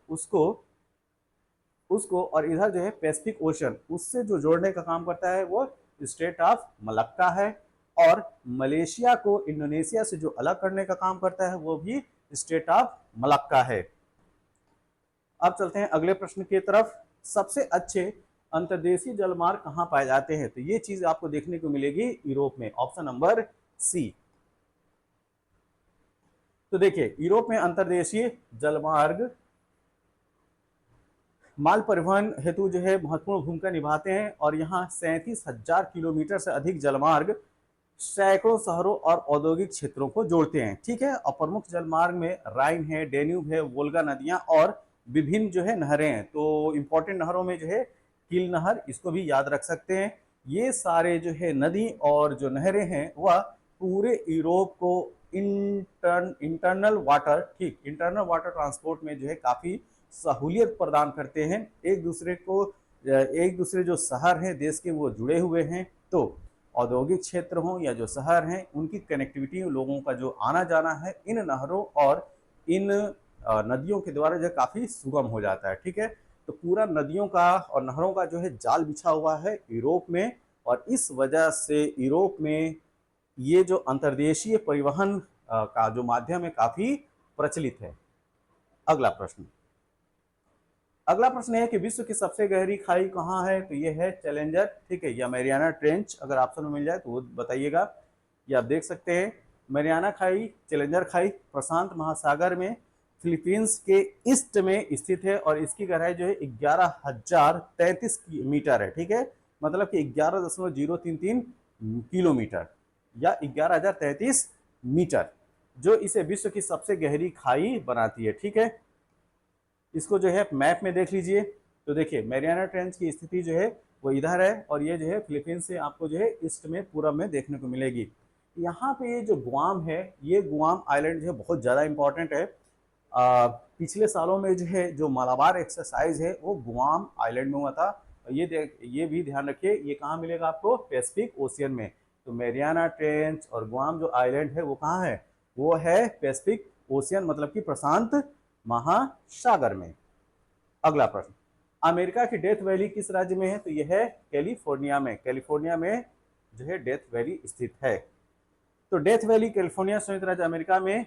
उसको और इधर जो है पैसिफिक ओशन उससे जो जोड़ने का काम करता है वो स्टेट ऑफ मलक्का है। और मलेशिया को इंडोनेशिया से जो अलग करने का काम करता है वो भी स्टेट ऑफ मलक्का है। अब चलते हैं अगले प्रश्न की तरफ। सबसे अच्छे अंतर्देशीय जलमार्ग कहां पाए जाते हैं? तो ये चीज आपको देखने को मिलेगी यूरोप में, ऑप्शन नंबर सी। तो देखिए यूरोप में अंतर्देशीय जलमार्ग माल परिवहन हेतु जो है महत्वपूर्ण भूमिका निभाते हैं, और यहाँ 37,000 किलोमीटर से अधिक जलमार्ग सैकड़ों शहरों और औद्योगिक क्षेत्रों को जोड़ते हैं। ठीक है, और प्रमुख जलमार्ग में राइन है, डेन्यूब है, वोल्गा नदियां और विभिन्न जो है नहरें हैं। तो इंपॉर्टेंट नहरों में जो है किल नहर, इसको भी याद रख सकते हैं। ये सारे जो है नदी और जो नहरें हैं वह पूरे यूरोप को इंटरनल वाटर, ठीक, इंटरनल वाटर ट्रांसपोर्ट में जो है काफी सहूलियत प्रदान करते हैं। एक दूसरे जो शहर हैं देश के वो जुड़े हुए हैं। तो औद्योगिक क्षेत्र हो या जो शहर हैं उनकी कनेक्टिविटी, लोगों का जो आना जाना है इन नहरों और इन नदियों के द्वारा जो काफी सुगम हो जाता है। ठीक है, तो पूरा नदियों का और नहरों का जो है जाल बिछा हुआ है यूरोप में, और इस वजह से यूरोप में ये जो अंतर्देशीय परिवहन का जो माध्यम है काफी प्रचलित है। अगला प्रश्न है कि विश्व की सबसे गहरी खाई कहाँ है? तो ये है चैलेंजर, ठीक है, या मैरियाना ट्रेंच। अगर ऑप्शन में मिल जाए तो वो बताइएगा। ये आप देख सकते हैं मैरियाना खाई, चैलेंजर खाई प्रशांत महासागर में फिलीपींस के ईस्ट में स्थित है, और इसकी गहराई जो है 11,033 मीटर है। ठीक है, मतलब कि 11.033 किलोमीटर या 11,033 मीटर, जो इसे विश्व की सबसे गहरी खाई बनाती है। ठीक है, इसको जो है मैप में देख लीजिए। तो देखिए मैरियाना ट्रेंच की स्थिति जो है वो इधर है, और ये जो है फिलीपींस से आपको जो है ईस्ट में पूरब में देखने को मिलेगी। यहाँ पे ये जो गुआम है, ये गुआम आइलैंड जो है बहुत ज़्यादा इंपॉर्टेंट है। पिछले सालों में जो है जो मलाबार एक्सरसाइज है वो गुआम आइलैंड में हुआ था। ये भी ध्यान रखिए, ये कहाँ मिलेगा आपको? पैसिफिक ओशियन में। तो मैरियाना ट्रेंच और गुआम जो आइलैंड है वो कहाँ है? वो है पैसिफिक ओशियन, मतलब कि प्रशांत महासागर में। अगला प्रश्न, अमेरिका की डेथ वैली किस राज्य में है? तो यह है कैलिफोर्निया में। कैलिफोर्निया में जो है डेथ वैली स्थित है। तो डेथ वैली कैलिफोर्निया संयुक्त राज्य अमेरिका में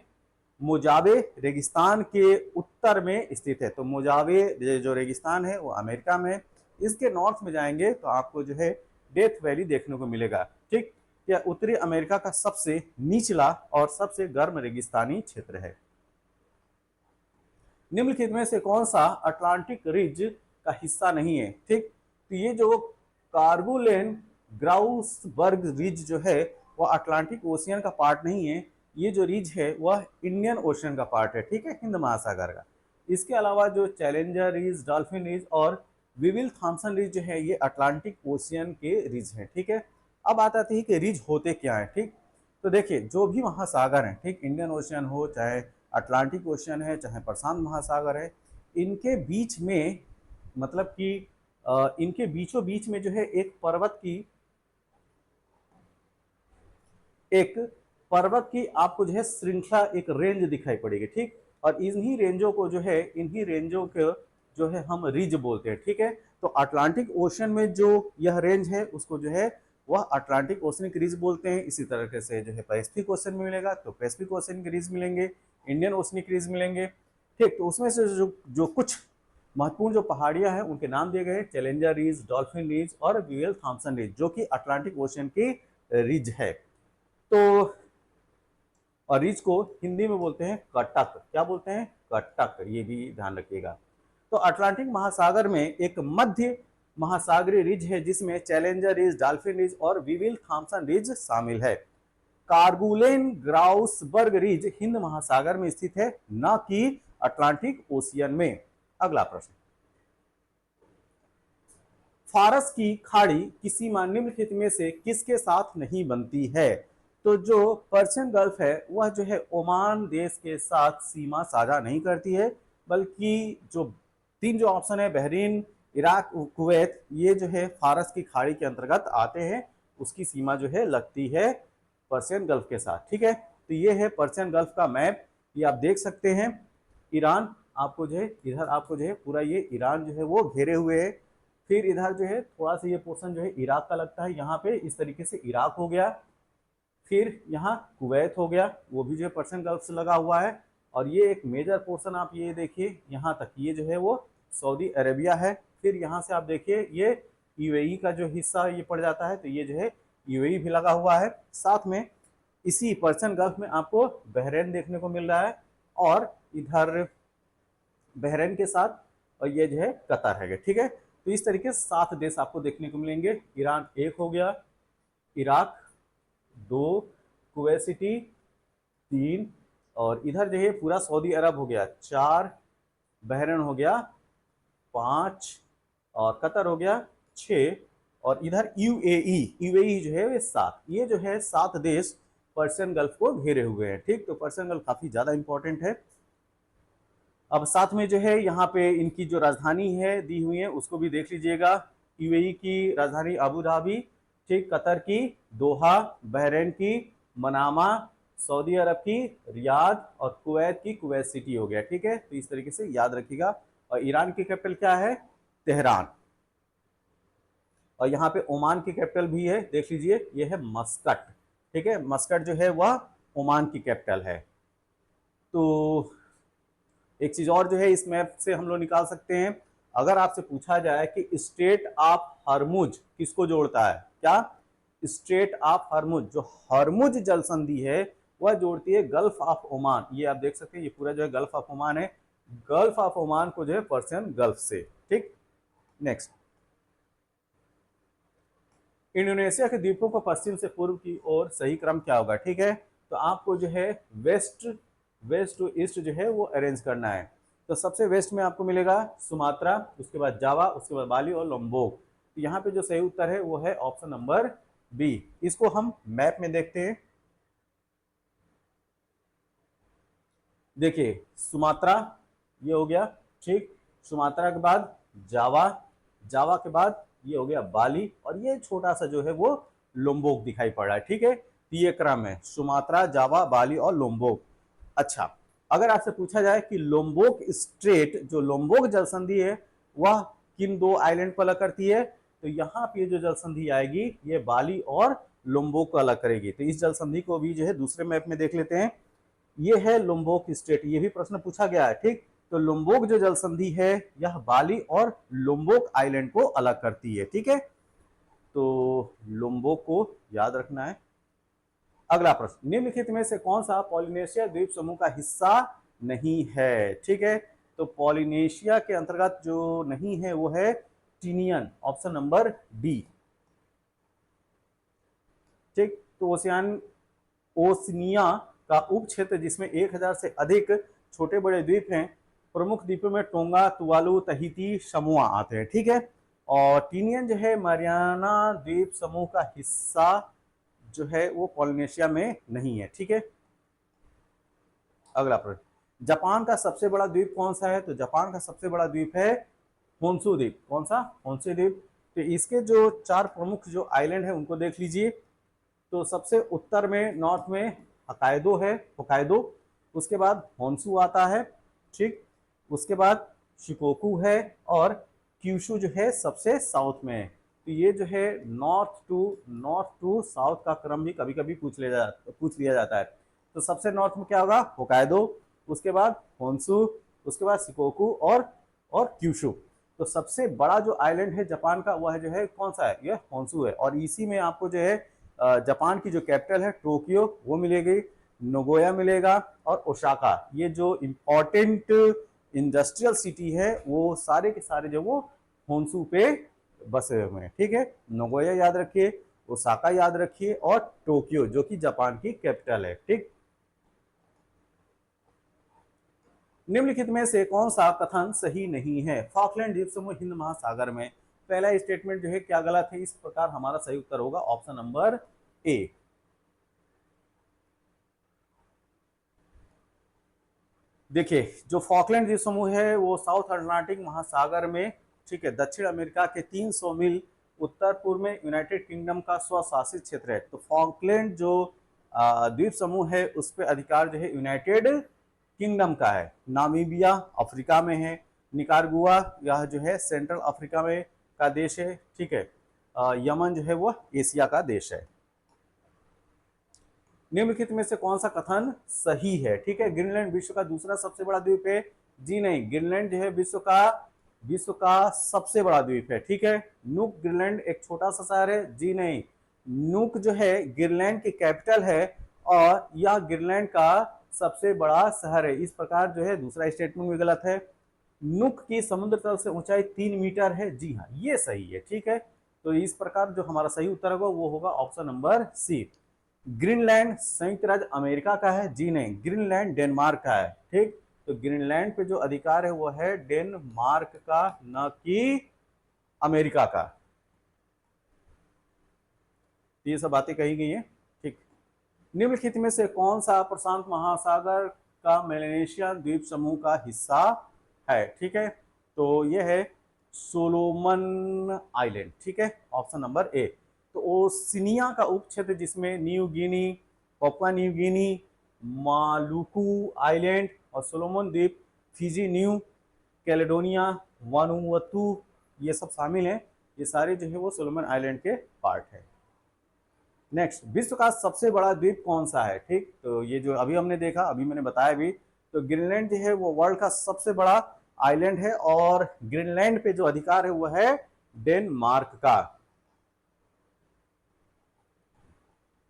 मोजावे रेगिस्तान के उत्तर में स्थित है। तो मोजावे जो रेगिस्तान है वो अमेरिका में। इसके नॉर्थ में जाएंगे तो आपको जो है डेथ वैली देखने को मिलेगा। ठीक, यह उत्तरी अमेरिका का सबसे निचला और सबसे गर्म रेगिस्तानी क्षेत्र है। निम्नलिखित में से कौन सा अटलांटिक रिज का हिस्सा नहीं है? ठीक, तो ये जो कार्गुलेन ग्राउसबर्ग रिज जो है वह अटलांटिक ओशियन का पार्ट नहीं है। ये जो रिज है वह इंडियन ओशियन का पार्ट है। ठीक है, हिंद महासागर का। इसके अलावा जो चैलेंजर रिज, डॉल्फिन रिज और विविल थॉम्सन रिज जो है ये अटलांटिक ओशियन के रिज हैं। ठीक है, अब बात आती है कि रिज होते क्या है। ठीक, तो देखिए जो भी महासागर हैं, ठीक, इंडियन ओशियन हो, चाहे अटलांटिक ओशियन है, चाहे प्रशांत महासागर है, इनके बीच में मतलब कि इनके बीचों बीच में जो है एक पर्वत की आपको जो है श्रृंखला, एक रेंज दिखाई पड़ेगी, ठीक। और इन्हीं रेंजों को जो है हम रिज बोलते हैं, ठीक है। तो अटलांटिक ओशन में जो यह रेंज है उसको जो है वह अटलांटिक ओशनिक रिज बोलते हैं। इसी तरीके से जो है पैसिफिक ओशन में मिलेगा तो पैसिफिक ओशन के रिज मिलेंगे, इंडियन ओशनिक रिज मिलेंगे, ठीक। तो उसमें से जो कुछ महत्वपूर्ण जो पहाड़ियां हैं उनके नाम दिए गए, चैलेंजर रिज, डॉल्फिन रिज और वीएल थॉम्सन रिज, जो कि अटलांटिक ओशन की रिज है। तो और रिज को हिंदी में बोलते हैं कटक। क्या बोलते हैं? कटक, ये भी ध्यान रखिएगा। तो अटलांटिक महासागर में एक मध्य महासागरीय रिज है जिसमें चैलेंजर रिज, डॉल्फिन रिज और विविल थॉम्सन रिज शामिल है। कार्गुलेन ग्राउसबर्ग रिज हिंद महासागर में स्थित है, न कि अटलांटिक ओशियन में। अगला प्रश्न, फारस की खाड़ी की सीमा निम्नलिखित में से किसके साथ नहीं बनती है? तो जो पर्शियन गल्फ है वह जो है ओमान देश के साथ सीमा साझा नहीं करती है, बल्कि जो तीन जो ऑप्शन है, बहरीन, इराक, कुवैत, ये जो है फारस की खाड़ी के अंतर्गत आते हैं। उसकी सीमा जो है लगती है पर्शियन गल्फ के साथ, ठीक है। तो ये है पर्शियन गल्फ का मैप, ये आप देख सकते हैं। ईरान आपको जो है, इधर आपको जो है पूरा ये ईरान जो है वो घेरे हुए है। फिर इधर जो है थोड़ा सा ये पोर्शन जो है इराक का लगता है, यहाँ पे इस तरीके से इराक हो गया। फिर यहाँ कुवैत हो गया, वो भी जो है पर्शियन गल्फ से लगा हुआ है। और ये एक मेजर पोर्शन आप ये देखिए यहाँ तक, ये जो है वो सऊदी अरेबिया है। फिर यहाँ से आप देखिए ये यूएई का जो हिस्सा ये पड़ जाता है, तो ये जो है यूएई भी लगा हुआ है। साथ में इसी पर्शियन गल्फ में आपको बहरीन देखने को मिल रहा है, और इधर बहरीन के साथ और ये जो है कतर है, ठीक है। तो इस तरीके से 7 देश आपको देखने को मिलेंगे। ईरान एक हो गया, इराक 2, कुवैत सिटी 3, और इधर जो है पूरा सऊदी अरब हो गया 4, बहरीन हो गया 5, और कतर हो गया 6, और इधर यूएई जो है 7। ये जो है 7 देश पर्शियन गल्फ को घेरे हुए हैं, ठीक। तो पर्शियन गल्फ काफी ज्यादा इंपॉर्टेंट है। अब साथ में जो है यहाँ पे इनकी जो राजधानी है दी हुई है उसको भी देख लीजिएगा। यूएई की राजधानी अबू धाबी, ठीक, कतर की दोहा, बहरीन की मनामा, सऊदी अरब की रियाद, और कुवैत की कुवैत सिटी हो गया, ठीक है। तो इस तरीके से याद रखिएगा। और ईरान की कैपिटल क्या है? तेहरान। और यहाँ पे ओमान की कैपिटल भी है, देख लीजिए, ये है मस्कट, ठीक है। मस्कट जो है वह ओमान की कैपिटल है। तो एक चीज और जो है इस मैप से हम लोग निकाल सकते हैं, अगर आपसे पूछा जाए कि स्ट्रेट ऑफ हरमुज किसको जोड़ता है, क्या? स्ट्रेट ऑफ हरमुज, जो हरमुज जल संधि है वह जोड़ती है गल्फ ऑफ ओमान। ये आप देख सकते हैं, ये पूरा जो है गल्फ ऑफ ओमान है, गल्फ ऑफ ओमान को जो है पर्शियन गल्फ से, ठीक। नेक्स्ट, इंडोनेशिया के द्वीपों को पश्चिम से पूर्व की ओर सही क्रम क्या होगा, ठीक है। तो आपको जो है वेस्ट वेस्ट टू ईस्ट जो है वो अरेंज करना है। तो सबसे वेस्ट में आपको मिलेगा सुमात्रा, उसके बाद जावा, उसके बाद बाली और लोम्बोक। तो यहाँ पे जो सही उत्तर है वो है ऑप्शन नंबर बी। इसको हम मैप में देखते हैं। देखिए सुमात्रा ये हो गया, ठीक। सुमात्रा के बाद जावा, जावा के बाद ये हो गया बाली, और ये छोटा सा जो है वो लोम्बोक दिखाई पड़ रहा है, ठीक है। तो ये क्रम है सुमात्रा, जावा, बाली और लोम्बोक। अच्छा, अगर आपसे पूछा जाए कि लोम्बोक स्ट्रेट, जो लोम्बोक जल संधि है वह किन दो आइलैंड को अलग करती है, तो यहाँ पे जो जल संधि आएगी ये बाली और लोम्बोक को अलग करेगी। तो इस जल संधि को भी जो है दूसरे मैप में देख लेते हैं। ये है लोम्बोक स्ट्रेट, ये भी प्रश्न पूछा गया है, ठीक। तो लोम्बोक जो जल संधि है यह बाली और लोम्बोक आइलैंड को अलग करती है, ठीक है। तो लोम्बोक को याद रखना है। अगला प्रश्न, निम्नलिखित में से कौन सा पॉलिनेशिया द्वीप समूह का हिस्सा नहीं है, ठीक है। तो पॉलिनेशिया के अंतर्गत जो नहीं है वो है टीनियन, ऑप्शन नंबर डी, ठीक। तो ओशिनिया का उप क्षेत्र जिसमें 1000 से अधिक छोटे बड़े द्वीप हैं। प्रमुख द्वीपों में टोंगा, तुवालू, तहिती, समोआ आते हैं, ठीक है। और टीनियन जो है मारियाना द्वीप समूह का हिस्सा जो है वो पॉलिनेशिया में नहीं है, ठीक है। अगला प्रश्न, जापान का सबसे बड़ा द्वीप कौन सा है? तो जापान का सबसे बड़ा द्वीप है होन्शु द्वीप। कौन सा? होन्शु द्वीप। तो इसके जो 4 प्रमुख जो आइलैंड है उनको देख लीजिए। तो सबसे उत्तर में, नॉर्थ में होक्काइडो है, होक्काइडो। उसके बाद होन्शु आता है, ठीक। उसके बाद शिकोकू है, और क्यूशु जो है सबसे साउथ में है। तो ये जो है नॉर्थ टू साउथ का क्रम भी कभी कभी पूछ लिया जाता है। तो सबसे नॉर्थ में क्या होगा? होक्काइडो, उसके बाद होन्शु, उसके बाद शिकोकू और क्यूशु। तो सबसे बड़ा जो आइलैंड है जापान का वह जो है कौन सा है? ये होन्शु है। और इसी में आपको जो है जापान की जो कैपिटल है टोक्यो वो मिलेगी, नगोया मिलेगा, और ओसाका, ये जो इम्पोर्टेंट इंडस्ट्रियल सिटी है वो सारे के सारे जो वो होन्शु पे बसे हुए हैं, ठीक है। नगोया याद रखिए, ओसाका याद रखिए, और टोक्यो जो कि जापान की कैपिटल है, ठीक। निम्नलिखित में से कौन सा कथन सही नहीं है? फॉकलैंड द्वीप समूह हिंद महासागर में। पहला स्टेटमेंट जो है क्या गलत है? इस प्रकार हमारा सही उत्तर होगा ऑप्शन नंबर ए। देखिए, जो फॉकलैंड द्वीप समूह है वो साउथ अटलांटिक महासागर में, ठीक है, दक्षिण अमेरिका के 300 मील उत्तर पूर्व में यूनाइटेड किंगडम का स्वशासित क्षेत्र है। तो फॉकलैंड जो द्वीप समूह है उस पर अधिकार जो है यूनाइटेड किंगडम का है। नामीबिया अफ्रीका में है, निकारागुआ यह जो है सेंट्रल अफ्रीका में का देश है, ठीक है। यमन जो है वो एशिया का देश है। निम्नलिखित में से कौन सा कथन सही है? ठीक है, ग्रीनलैंड विश्व का दूसरा सबसे बड़ा द्वीप है। जी नहीं, ग्रीनलैंड जो है विश्व का सबसे बड़ा द्वीप है, ठीक है। नुक ग्रीनलैंड एक छोटा सा शहर है। जी नहीं, नुक जो है ग्रीनलैंड की कैपिटल है, और यह ग्रीनलैंड का सबसे बड़ा शहर है। इस प्रकार जो है दूसरा स्टेटमेंट भी गलत है। नुक की समुद्र तल से ऊंचाई 3 मीटर है। जी हाँ, ये सही है, ठीक है। तो इस प्रकार जो हमारा सही उत्तर होगा वो होगा ऑप्शन नंबर सी। ग्रीनलैंड संयुक्त राज्य अमेरिका का है। जी नहीं, ग्रीनलैंड डेनमार्क का है, ठीक। तो ग्रीनलैंड पे जो अधिकार है वो है डेनमार्क का, न कि अमेरिका का। ये सब बातें कही गई है, ठीक। निम्नलिखित में से कौन सा प्रशांत महासागर का मेलानेशियन द्वीप समूह का हिस्सा है? ठीक है, तो यह है सोलोमन आइलैंड, ठीक है, ऑप्शन नंबर ए। तो ओशिनिया का उप क्षेत्र जिसमें New Guinea, Papua New Guinea, Maluku island और सोलोमन द्वीप, फिजी, न्यू कैलेडोनिया, वानुअतु, ये सब शामिल हैं। ये सारे जो है वो सोलोमन आइलैंड के पार्ट है। नेक्स्ट, विश्व का सबसे बड़ा द्वीप कौन सा है? ठीक, तो ये जो अभी हमने देखा, अभी मैंने बताया भी, तो ग्रीनलैंड जो है वो वर्ल्ड का सबसे बड़ा आइलैंड है, और ग्रीनलैंड पे जो अधिकार है वो है डेनमार्क का।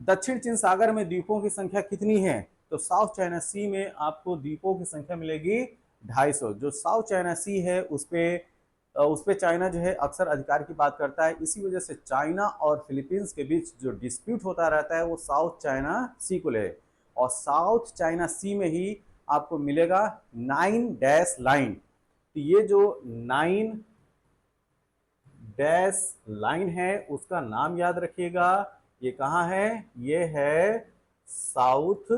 दक्षिण चीन सागर में द्वीपों की संख्या कितनी है? तो साउथ चाइना सी में आपको द्वीपों की संख्या मिलेगी 250। जो साउथ चाइना सी है उस पे चाइना जो है अक्सर अधिकार की बात करता है। इसी वजह से चाइना और फिलीपींस के बीच जो डिस्प्यूट होता रहता है वो साउथ चाइना सी को ले, और साउथ चाइना सी में ही आपको मिलेगा 9 डैश लाइन। तो ये जो 9 डैश लाइन है उसका नाम याद रखिएगा। ये कहाँ है? ये है साउथ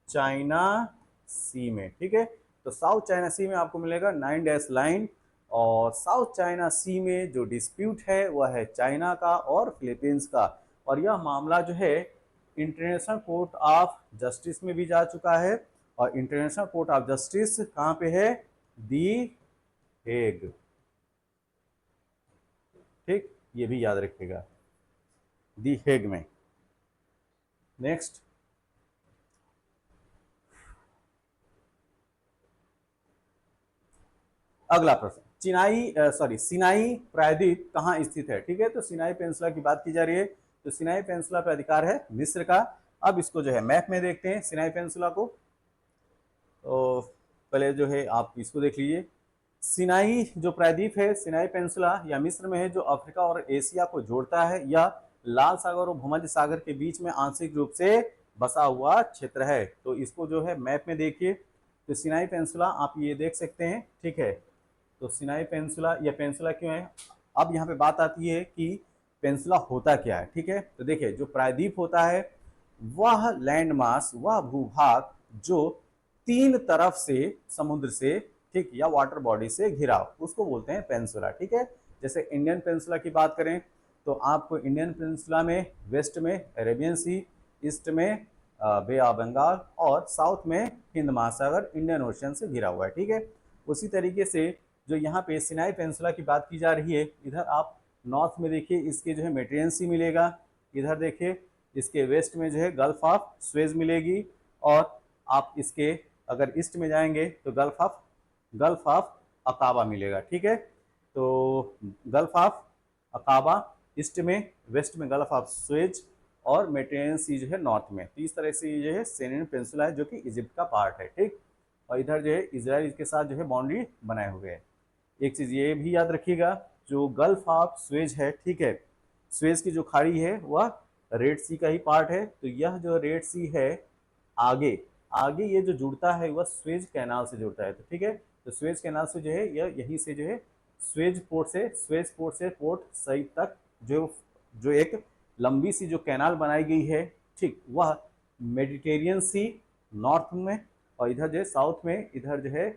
चाइना सी में, ठीक है। तो साउथ चाइना सी में आपको मिलेगा 9 डैश लाइन, और साउथ चाइना सी में जो डिस्प्यूट है वह है चाइना का और फिलीपींस का। और यह मामला जो है इंटरनेशनल कोर्ट ऑफ जस्टिस में भी जा चुका है, और इंटरनेशनल कोर्ट ऑफ जस्टिस कहाँ पे है? दी हेग, ठीक, ये भी याद रखिएगा, दी हेग में। नेक्स्ट, अगला प्रश्न, सिनाई प्रायद्वीप कहाँ स्थित है? ठीक है, तो सिनाई पेनिनसुला की बात की जा रही है। तो सिनाई पेनिनसुला पर अधिकार है मिस्र का। अब इसको जो है मैप में देखते हैं सिनाई पेनिनसुला को। तो पहले जो है आप इसको देख लीजिए। सिनाई जो प्रायद्वीप है, सिनाई पेनिनसुला या मिस्र में है, जो अफ्रीका और एशिया को जोड़ता है। यह लाल सागर और भूमध्य सागर के बीच में आंशिक रूप से बसा हुआ क्षेत्र है। तो इसको जो है मैप में देखिए। तो सिनाई पेनिनसुला आप ये देख सकते हैं, ठीक है। तो सिनाई पेनिनसुला, या पेनिनसुला क्यों है? अब यहाँ पे बात आती है कि पेनिनसुला होता क्या है, ठीक है। तो देखिए, जो प्रायद्वीप होता है वह लैंड मास, वह भूभाग जो 3 तरफ से समुद्र से ठीक, या वाटर बॉडी से घिरा उसको बोलते हैं पेनिनसुला। ठीक है, जैसे इंडियन पेनिनसुला की बात करें तो आपको इंडियन पेनिनसुला में वेस्ट में अरेबियन सी, ईस्ट में बे ऑफ बंगाल और साउथ में हिंद महासागर इंडियन ओशन से घिरा हुआ है। ठीक है, उसी तरीके से जो यहाँ पे सिनाई पेनिनसुला की बात की जा रही है, इधर आप नॉर्थ में देखिए इसके जो है मेडिटेरियन सी मिलेगा, इधर देखिए इसके वेस्ट में जो है गल्फ ऑफ सुएज मिलेगी, और आप इसके अगर ईस्ट में जाएंगे तो गल्फ ऑफ अकाबा मिलेगा। ठीक है, तो गल्फ ऑफ अकाबा ईस्ट में, वेस्ट में गल्फ ऑफ सुएज और मेडिटेरियन सी जो है नॉर्थ में। तो इस तरह से ये जो है सिनाई पेनिनसुला है जो कि इजिप्ट का पार्ट है। ठीक, और इधर जो है इजराइल के साथ जो है बाउंड्री बनाए हुए हैं। एक चीज़ ये भी याद रखिएगा, जो गल्फ ऑफ सुएज है, ठीक है, सुएज की जो खाड़ी है वह रेड सी का ही पार्ट है। तो यह जो रेड सी है आगे आगे ये जो जुड़ता है वह सुएज कैनाल से जुड़ता है। तो ठीक है, तो सुएज कैनाल से जो है यह यहीं से जो है सुएज पोर्ट से पोर्ट सईद तक जो एक लंबी सी जो कैनाल बनाई गई है, ठीक, वह मेडिटेरियन सी नॉर्थ में, और इधर जो है साउथ में इधर जो है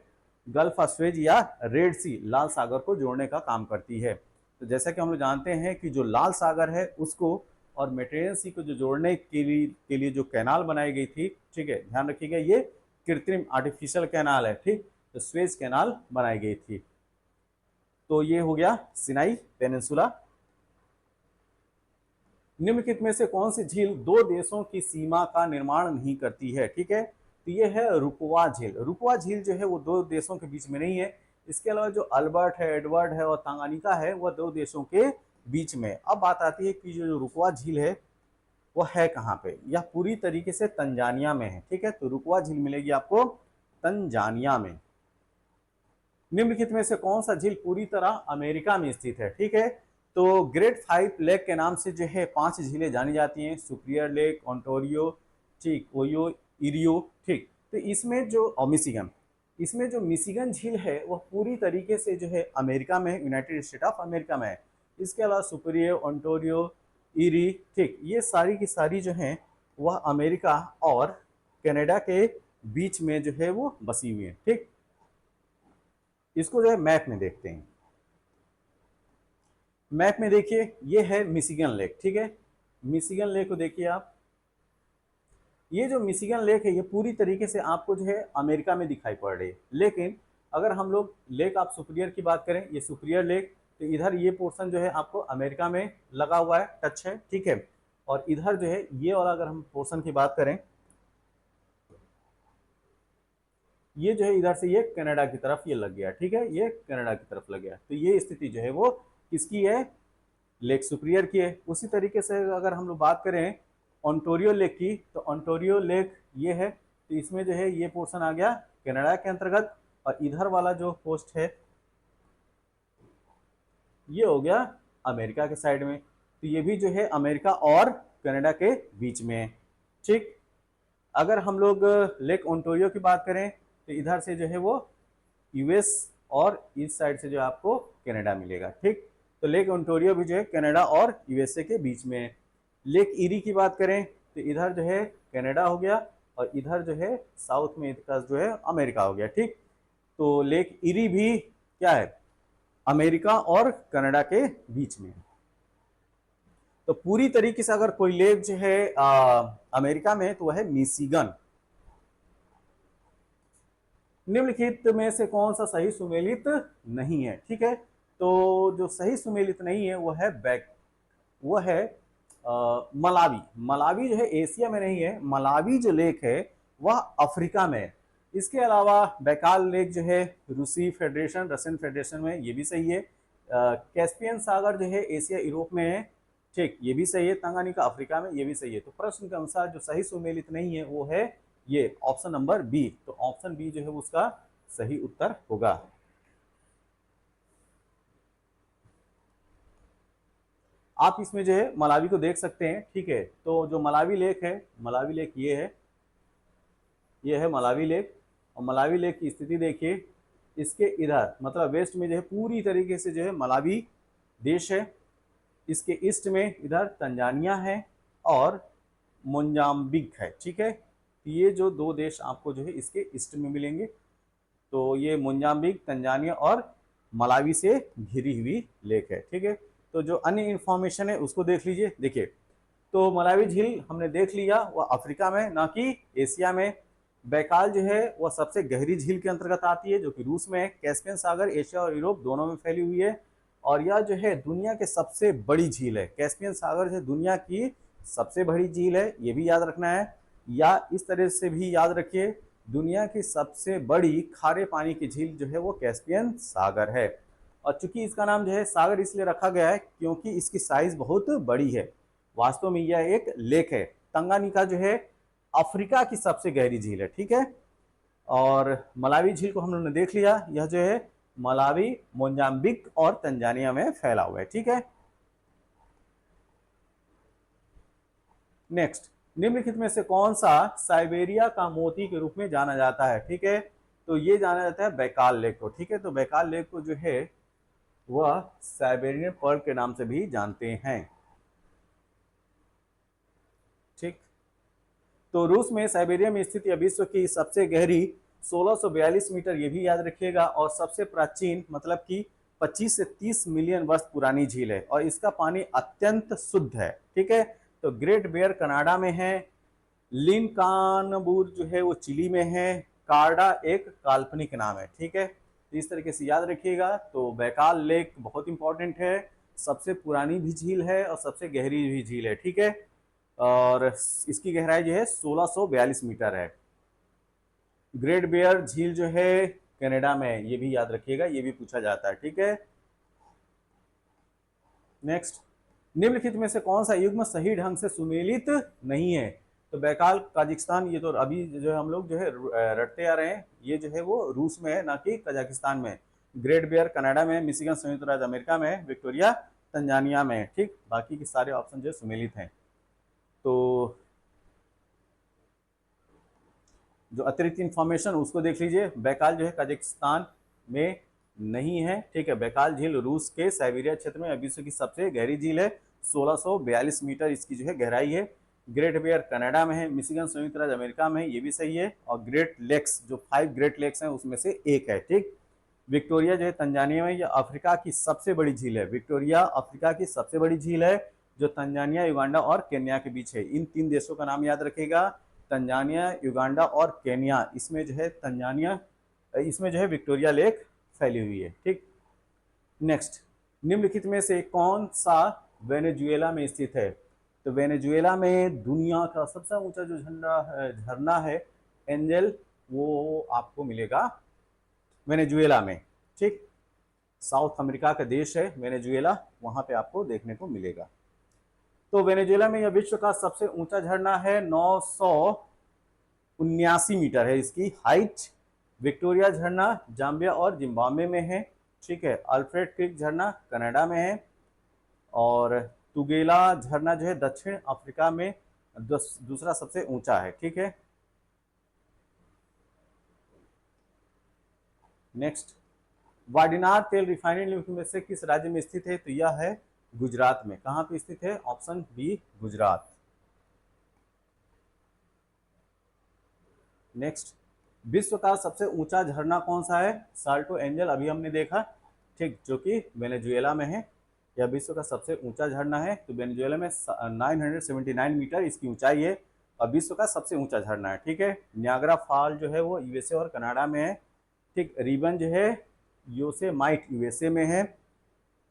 गल्फ ऑफ सुएज या रेड सी लाल सागर को जोड़ने का काम करती है। तो जैसा कि हम लोग जानते हैं कि जो लाल सागर है उसको और मेडिटेरियन सी को जो जोड़ने के लिए जो कैनाल बनाई गई थी, ठीक है, ध्यान रखिएगा ये कृत्रिम आर्टिफिशियल कैनाल है। ठीक, तो सुएज कैनाल बनाई गई थी। तो ये हो गया सिनाई पेनिनसुला। निम्नलिखित में से कौन सी झील दो देशों की सीमा का निर्माण नहीं करती है? ठीक है, तो ये है रुकवा झील। रुकवा झील जो है वो दो देशों के बीच में नहीं है। इसके अलावा जो अल्बर्ट है, एडवर्ड है और तांगानिका है वह दो देशों के बीच में। अब बात आती है कि जो रुकवा झील है वह है कहाँ पे? यह पूरी तरीके से तंजानिया में है। ठीक है, तो रुकवा झील मिलेगी आपको तंजानिया में। निम्नलिखित में से कौन सा झील पूरी तरह अमेरिका में स्थित है? ठीक है, तो ग्रेट फाइव लेक के नाम से जो है 5 झीलें जानी जाती हैं, सुपीरियर लेक, ओंटारियो, ठीक, ओयो, इरियो। ठीक, तो इसमें जो मिशिगन, इसमें जो मिशिगन झील है वह पूरी तरीके से जो है अमेरिका में, यूनाइटेड स्टेट ऑफ अमेरिका में है। इसके अलावा सुपीरियर, ओंटारियो, इरी, ठीक, ये सारी की सारी जो हैं वह अमेरिका और कनाडा के बीच में जो है वो बसी हुई है। ठीक, इसको जो है मैप में देखते हैं। मैप में देखिए ये है मिशिगन लेक। ठीक है, मिशिगन लेक को देखिए आप, ये जो मिशिगन लेक है ये पूरी तरीके से आपको जो है अमेरिका में दिखाई पड़ रही है। लेकिन अगर हम लोग लेक ऑफ सुपीरियर की बात करें, ये सुपीरियर लेक, तो इधर ये पोर्शन जो है आपको अमेरिका में लगा हुआ है, टच है। ठीक है, और इधर जो है ये वाला अगर हम पोर्शन की बात करें, ये जो है इधर से ये कनाडा की तरफ ये लग गया। ठीक है, ये कनाडा की तरफ लग गया। तो ये स्थिति जो है वो किसकी है? लेक सुपीरियर की है। उसी तरीके से अगर हम लोग बात करें ओंटारियो लेक की, तो ओंटारियो लेक ये है, तो इसमें जो है ये पोर्शन आ गया कनाडा के अंतर्गत, और इधर वाला जो पोस्ट है ये हो गया अमेरिका के साइड में। तो ये भी जो है अमेरिका और कनाडा के बीच में है। ठीक, अगर हम लोग लेक ओंटारियो की बात करें तो इधर से जो है वो यूएस और इस साइड से जो आपको कनाडा मिलेगा। ठीक, तो लेक ओंटारियो भी जो है कनाडा और यूएसए के बीच में है। लेक इरी की बात करें तो इधर जो है कनाडा हो गया और इधर जो है साउथ में इसका जो है अमेरिका हो गया। ठीक, तो लेक इरी भी क्या है? अमेरिका और कनाडा के बीच में। तो पूरी तरीके से अगर कोई लेक जो है अमेरिका में, तो वह है मिशिगन। निम्नलिखित में से कौन सा सही सुमेलित नहीं है? ठीक है, तो जो सही सुमेलित नहीं है वो है मलावी। मलावी जो है एशिया में नहीं है, मलावी जो लेक है वह अफ्रीका में है। इसके अलावा बैकाल लेक जो है रूसी फेडरेशन, रशियन फेडरेशन में, ये भी सही है। कैस्पियन सागर जो है एशिया यूरोप में है। ठीक, ये भी सही है। तंगानिका अफ्रीका में, ये भी सही है। तो प्रश्न के अनुसार जो सही सुमेलित नहीं है वो है ये ऑप्शन नंबर बी। तो ऑप्शन बी जो है उसका सही उत्तर होगा। आप इसमें जो है मलावी को देख सकते हैं। ठीक है, तो जो मलावी लेक है, मलावी लेक ये है, ये है मलावी लेक। और मलावी लेक की स्थिति देखिए, इसके इधर मतलब वेस्ट में जो है पूरी तरीके से जो है मलावी देश है। इसके ईस्ट में इधर तंजानिया है और मोजाम्बिक है। ठीक है, ये जो दो देश आपको जो है इसके ईस्ट में मिलेंगे। तो ये मोजाम्बिक, तंजानिया और मलावी से घिरी हुई लेक है। ठीक है, तो जो अन्य इंफॉर्मेशन है उसको देख लीजिए। देखिए, तो मलावी झील हमने देख लिया, वह अफ्रीका में ना कि एशिया में। बैकाल जो है वह सबसे गहरी झील के अंतर्गत आती है, जो कि रूस में है। कैस्पियन सागर एशिया और यूरोप दोनों में फैली हुई है, और यह जो है दुनिया के सबसे बड़ी झील है। कैस्पियन सागर जो दुनिया की सबसे बड़ी झील है, ये भी याद रखना है। या इस तरह से भी याद रखिए, दुनिया की सबसे बड़ी खारे पानी की झील जो है वो कैस्पियन सागर है। और चूंकि इसका नाम जो है सागर इसलिए रखा गया है क्योंकि इसकी साइज बहुत बड़ी है। वास्तव में यह एक लेक है। तंगानिका जो है अफ्रीका की सबसे गहरी झील है। ठीक है, और मलावी झील को हम लोगों ने देख लिया, यह जो है मलावी, मोजाम्बिक और तंजानिया में फैला हुआ है। ठीक है, नेक्स्ट, निम्नलिखित में से कौन सा साइबेरिया का मोती के रूप में जाना जाता है? ठीक है, तो ये जाना जाता है बैकाल लेक को। ठीक है, तो बैकाल लेक को जो है वह साइबेरियन पर्ल के नाम से भी जानते हैं। ठीक, तो रूस में साइबेरिया में स्थित यह विश्व की सबसे गहरी 1642 मीटर, ये भी याद रखिएगा, और सबसे प्राचीन मतलब कि 25 से 30 मिलियन वर्ष पुरानी झील है, और इसका पानी अत्यंत शुद्ध है। ठीक है, तो ग्रेट बेयर कनाडा में है, लिनकानबूर जो है वो चिली में है, कार्डा एक काल्पनिक नाम है। ठीक है, तो इस तरीके से याद रखिएगा। तो बैकाल लेक बहुत इंपॉर्टेंट है, सबसे पुरानी भी झील है और सबसे गहरी भी झील है। ठीक है, और इसकी गहराई जो है 1642 मीटर है। ग्रेट बेयर झील जो है कनाडा में है, ये भी याद रखिएगा, ये भी पूछा जाता है। ठीक है, नेक्स्ट, निम्नलिखित में से कौन सा युग्म सही ढंग से सुमेलित नहीं है? तो बैकाल काजाकिस्तान, ये तो अभी जो हम लोग जो है रटते आ रहे हैं, ये जो है वो रूस में है ना कि कजाकिस्तान में। ग्रेट बेयर कनाडा में, मिशिगन संयुक्त राज्य अमेरिका में, विक्टोरिया तंजानिया में। ठीक, बाकी के सारे ऑप्शन जो सुमेलित हैं। तो जो अतिरिक्त इंफॉर्मेशन उसको देख लीजिए। बैकाल जो है कजाकिस्तान में नहीं है। ठीक है, बैकाल झील रूस के साइबेरिया क्षेत्र में विश्व की सबसे गहरी झील है, 1642 मीटर इसकी जो है गहराई है। ग्रेट बेयर कनाडा में है, मिशिगन संयुक्त राज्य अमेरिका में है, ये भी सही है। और ग्रेट लेक्स जो 5 ग्रेट लेक्स हैं उसमें से एक है। ठीक, विक्टोरिया जो है तंजानिया में, यह अफ्रीका की सबसे बड़ी झील है। विक्टोरिया अफ्रीका की सबसे बड़ी झील है, जो तंजानिया, युगांडा और केन्या के बीच है। इन 3 देशों का नाम याद रखेगा, तंजानिया, युगांडा और केन्या। इसमें जो है तंजानिया, इसमें जो है विक्टोरिया लेक फैली हुई है। ठीक, नेक्स्ट, निम्नलिखित में से कौन सा वेनेजुएला में स्थित है? तो वेनेजुएला में दुनिया का सबसे ऊंचा जो झरना है एंजल, वो आपको मिलेगा वेनेजुएला में। ठीक, साउथ अमेरिका का देश है वेनेजुएला, वहां पे आपको देखने को मिलेगा। तो वेनेजुएला में यह विश्व का सबसे ऊंचा झरना है, 979 मीटर है इसकी हाइट। विक्टोरिया झरना जाम्बिया और जिम्बाब्वे में है। ठीक है, अल्फ्रेड क्रिक झरना कनाडा में है, और तुगेला झरना जो है दक्षिण अफ्रीका में दूसरा सबसे ऊंचा है। ठीक है, नेक्स्ट, वाडिनार तेल रिफाइनरी में से किस राज्य में स्थित है? तो यह है गुजरात में। कहां पे स्थित है? Option B, Gujarat. नेक्स्ट, विश्व का सबसे ऊंचा झरना कौन सा है? साल्टो एंजल, अभी हमने देखा। ठीक, जो कि वेनेजुएला में है। यह विश्व का सबसे ऊंचा झरना है। तो वेनेजुएला में 979 मीटर इसकी ऊंचाई है, और विश्व का सबसे ऊंचा झरना है। ठीक है, नियाग्रा फॉल जो है वो यूएसए और कनाडा में है। ठीक, रिबन जो है योसेमाइट यूएसए में है।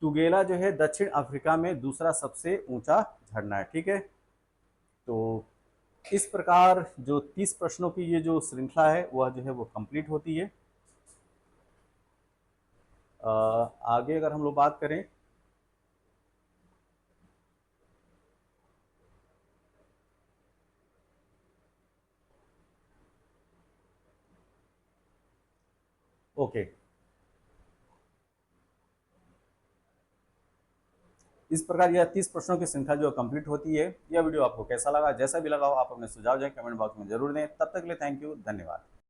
तुगेला जो है दक्षिण अफ्रीका में दूसरा सबसे ऊंचा झरना है। ठीक है, तो इस प्रकार जो 30 प्रश्नों की ये जो श्रृंखला है वह जो है वो कंप्लीट होती है। आगे अगर हम लोग बात करें, ओके, इस प्रकार यह 30 प्रश्नों की श्रृंखला जो कंप्लीट होती है। यह वीडियो आपको कैसा लगा? जैसा भी लगा हो आप अपने सुझाव जो है कमेंट बॉक्स में जरूर दें। तब तक के लिए थैंक यू, धन्यवाद।